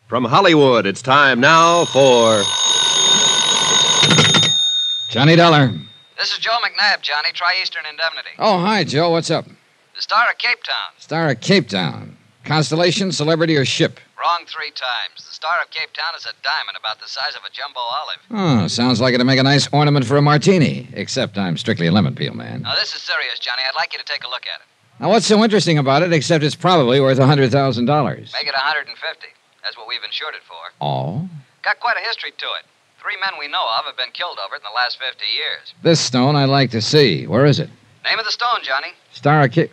From Hollywood, it's time now for... Johnny Dollar. This is Joe McNabb, Johnny. Try Eastern Indemnity. Oh, hi, Joe. What's up? The Star of Capetown. Star of Capetown. Constellation, celebrity, or ship? Wrong 3 times. The Star of Capetown is a diamond about the size of a jumbo olive. Oh, sounds like it'd make a nice ornament for a martini. Except I'm strictly a lemon peel man. Now, this is serious, Johnny. I'd like you to take a look at it. Now, what's so interesting about it, except it's probably worth $100,000? Make it 150. That's what we've insured it for. Oh? Got quite a history to it. 3 men we know of have been killed over it in the last 50 years. This stone I'd like to see. Where is it? Name of the stone, Johnny. Star of Cape...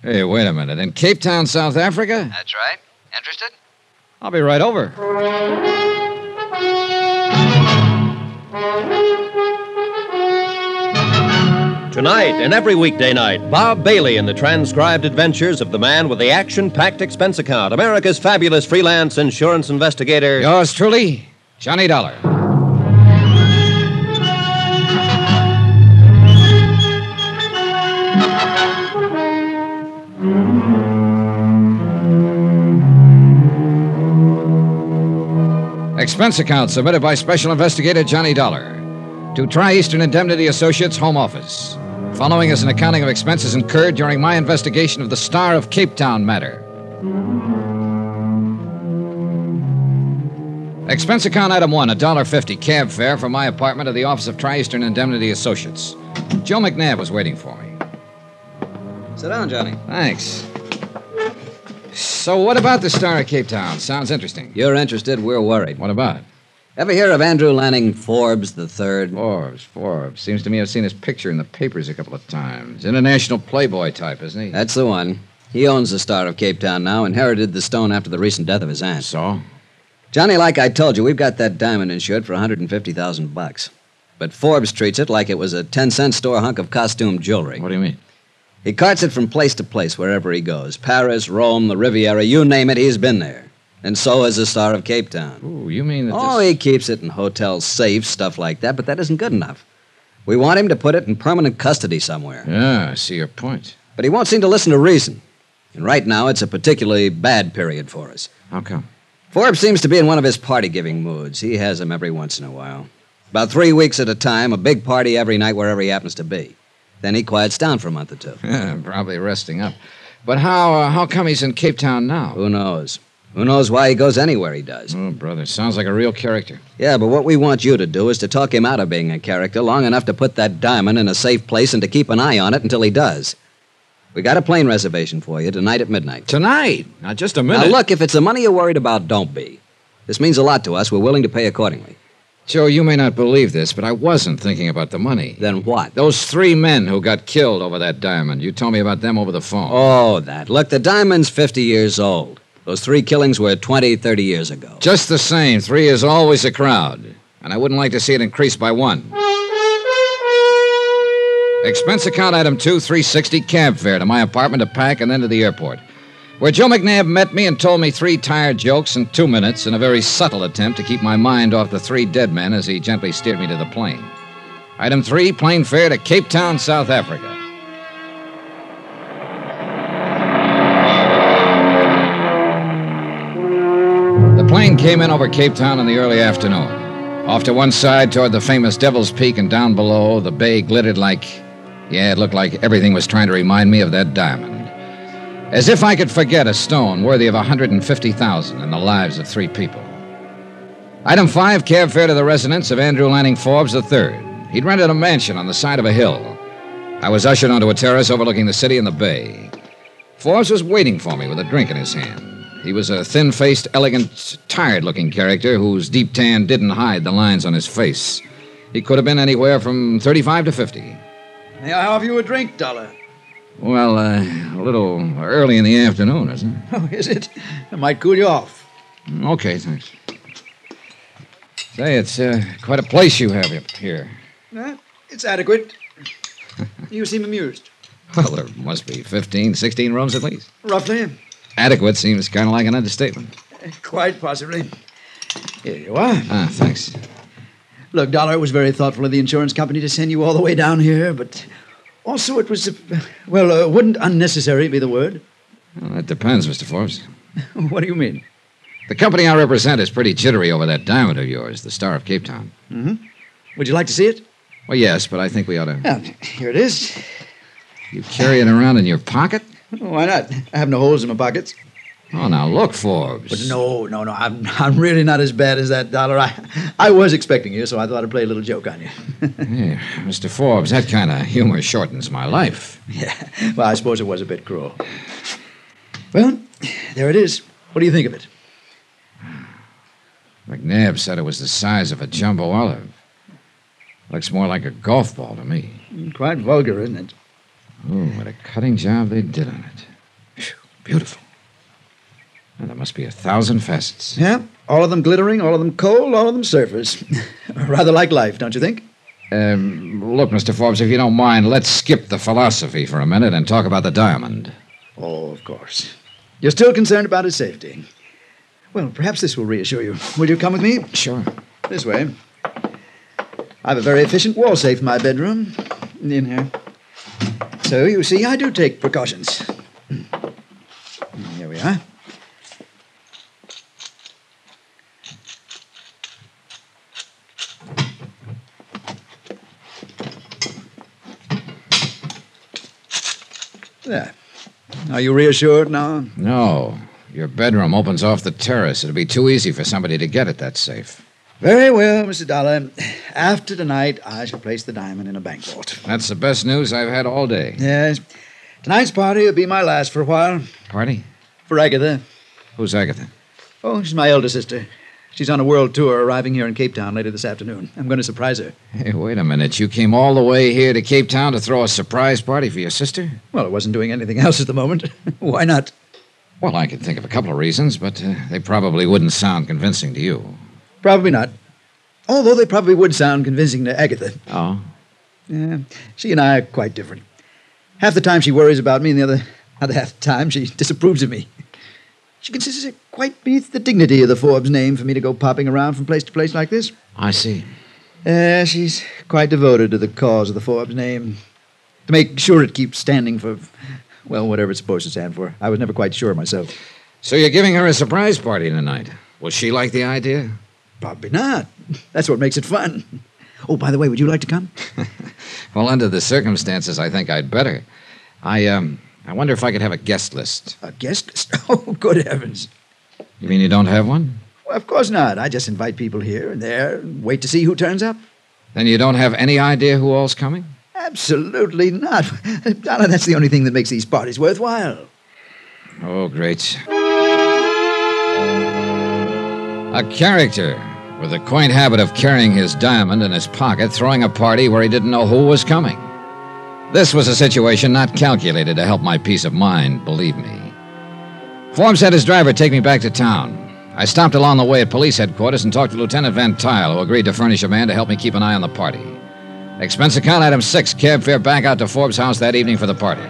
Hey, wait a minute. In Cape Town, South Africa? That's right. Interested? I'll be right over. Tonight and every weekday night, Bob Bailey in the transcribed adventures of the man with the action-packed expense account, America's fabulous freelance insurance investigator. Yours truly, Johnny Dollar. Expense account submitted by Special Investigator Johnny Dollar to Tri-Eastern Indemnity Associates Home Office. Following is an accounting of expenses incurred during my investigation of the Star of Capetown matter. Expense account item 1, $1.50 cab fare from my apartment to the office of Tri-Eastern Indemnity Associates. Joe McNabb was waiting for me. Sit down, Johnny. Thanks. So what about the Star of Capetown? Sounds interesting. You're interested, we're worried. What about it? Ever hear of Andrew Lanning Forbes III? Forbes. Seems to me I've seen his picture in the papers a couple of times. International playboy type, isn't he? That's the one. He owns the Star of Capetown now, inherited the stone after the recent death of his aunt. So? Johnny, like I told you, we've got that diamond insured for $150,000. But Forbes treats it like it was a 10-cent store hunk of costume jewelry. What do you mean? He carts it from place to place wherever he goes. Paris, Rome, the Riviera, you name it, he's been there. And so has the Star of Capetown. Ooh, you mean that he keeps it in hotel safes, stuff like that, but that isn't good enough. We want him to put it in permanent custody somewhere. Yeah, I see your point. But he won't seem to listen to reason. And right now, it's a particularly bad period for us. How come? Forbes seems to be in one of his party-giving moods. He has them every once in a while. About 3 weeks at a time, a big party every night wherever he happens to be. Then he quiets down for a month or two. Yeah, probably resting up. But how come he's in Cape Town now? Who knows? Who knows why he goes anywhere he does? Oh, brother, sounds like a real character. Yeah, but what we want you to do is to talk him out of being a character long enough to put that diamond in a safe place and to keep an eye on it until he does. We got a plane reservation for you tonight at midnight. Tonight? Now, just a minute. Now, look, if it's the money you're worried about, don't be. This means a lot to us. We're willing to pay accordingly. Joe, you may not believe this, but I wasn't thinking about the money. Then what? Those 3 men who got killed over that diamond. You told me about them over the phone. Oh, that. Look, the diamond's 50 years old. Those 3 killings were 20, 30 years ago. Just the same, 3 is always a crowd. And I wouldn't like to see it increase by 1. Expense account item 2, $3.60 cab fare to my apartment to pack and then to the airport, where Joe McNabb met me and told me 3 tired jokes in 2 minutes in a very subtle attempt to keep my mind off the 3 dead men as he gently steered me to the plane. Item 3, plane fare to Cape Town, South Africa. The plane came in over Cape Town in the early afternoon. Off to one side toward the famous Devil's Peak, and down below, the bay glittered like... Yeah, it looked like everything was trying to remind me of that diamond. As if I could forget a stone worthy of $150,000 in the lives of 3 people. Item 5, cab fare to the residence of Andrew Lanning Forbes III. He'd rented a mansion on the side of a hill. I was ushered onto a terrace overlooking the city and the bay. Forbes was waiting for me with a drink in his hand. He was a thin-faced, elegant, tired-looking character whose deep tan didn't hide the lines on his face. He could have been anywhere from 35 to 50. May I have you a drink, Dollar? Well, a little early in the afternoon, isn't it? Oh, is it? It might cool you off. Okay, thanks. Say, it's quite a place you have up here. It's adequate. You seem amused. Well, there must be 15, 16 rooms at least. Roughly. Adequate seems kind of like an understatement. Quite possibly. Here you are. Ah, thanks. Look, Dollar, it was very thoughtful of the insurance company to send you all the way down here, but also it was, wouldn't unnecessary be the word? Well, that depends, Mr. Forbes. What do you mean? The company I represent is pretty jittery over that diamond of yours, the Star of Capetown. Mm-hmm. Would you like to see it? Well, yes, but I think we ought to... Yeah, here it is. You carry it around in your pocket? Why not? I have no holes in my pockets. Oh, now look, Forbes. But no. I'm really not as bad as that, Dollar. I was expecting you, so I thought I'd play a little joke on you. Hey, Mr. Forbes, that kind of humor shortens my life. Yeah, well, I suppose it was a bit cruel. Well, there it is. What do you think of it? McNabb said it was the size of a jumbo olive. Looks more like a golf ball to me. Quite vulgar, isn't it? Oh, what a cutting job they did on it. Phew, beautiful. Well, there must be 1,000 facets. Yeah, all of them glittering, all of them cold, all of them surfers. Rather like life, don't you think? Look, Mr. Forbes, if you don't mind, let's skip the philosophy for a minute and talk about the diamond. Oh, of course. You're still concerned about his safety. Well, perhaps this will reassure you. Will you come with me? Sure. This way. I have a very efficient wall safe in my bedroom. In here. So, you see, I do take precautions. Here we are. There. Are you reassured now? No. Your bedroom opens off the terrace. It'll be too easy for somebody to get at that safe. Very well, Mr. Dollar. After tonight, I shall place the diamond in a bank vault. That's the best news I've had all day. Yes. Tonight's party will be my last for a while. Party? For Agatha. Who's Agatha? Oh, she's my elder sister. She's on a world tour arriving here in Capetown later this afternoon. I'm going to surprise her. Hey, wait a minute. You came all the way here to Capetown to throw a surprise party for your sister? Well, I wasn't doing anything else at the moment. Why not? Well, I could think of a couple of reasons, but they probably wouldn't sound convincing to you. Probably not. Although they probably would sound convincing to Agatha. Oh? Yeah, she and I are quite different. Half the time she worries about me, and the other half the time she disapproves of me. She considers it quite beneath the dignity of the Forbes name for me to go popping around from place to place like this. I see. She's quite devoted to the cause of the Forbes name. To make sure it keeps standing for, well, whatever it's supposed to stand for. I was never quite sure myself. So you're giving her a surprise party tonight. Will she like the idea? Probably not. That's what makes it fun. Oh, by the way, would you like to come? Well, under the circumstances, I think I'd better. I wonder if I could have a guest list. A guest list? Oh, good heavens. You mean you don't have one? Well, of course not. I just invite people here and there and wait to see who turns up. Then you don't have any idea who all's coming? Absolutely not. Donna, that's the only thing that makes these parties worthwhile. Oh, great. A character with a quaint habit of carrying his diamond in his pocket, throwing a party where he didn't know who was coming. This was a situation not calculated to help my peace of mind, believe me. Forbes had his driver take me back to town. I stopped along the way at police headquarters and talked to Lieutenant Van Tile, who agreed to furnish a man to help me keep an eye on the party. Expense account item 6, cab fare back out to Forbes' house that evening for the party.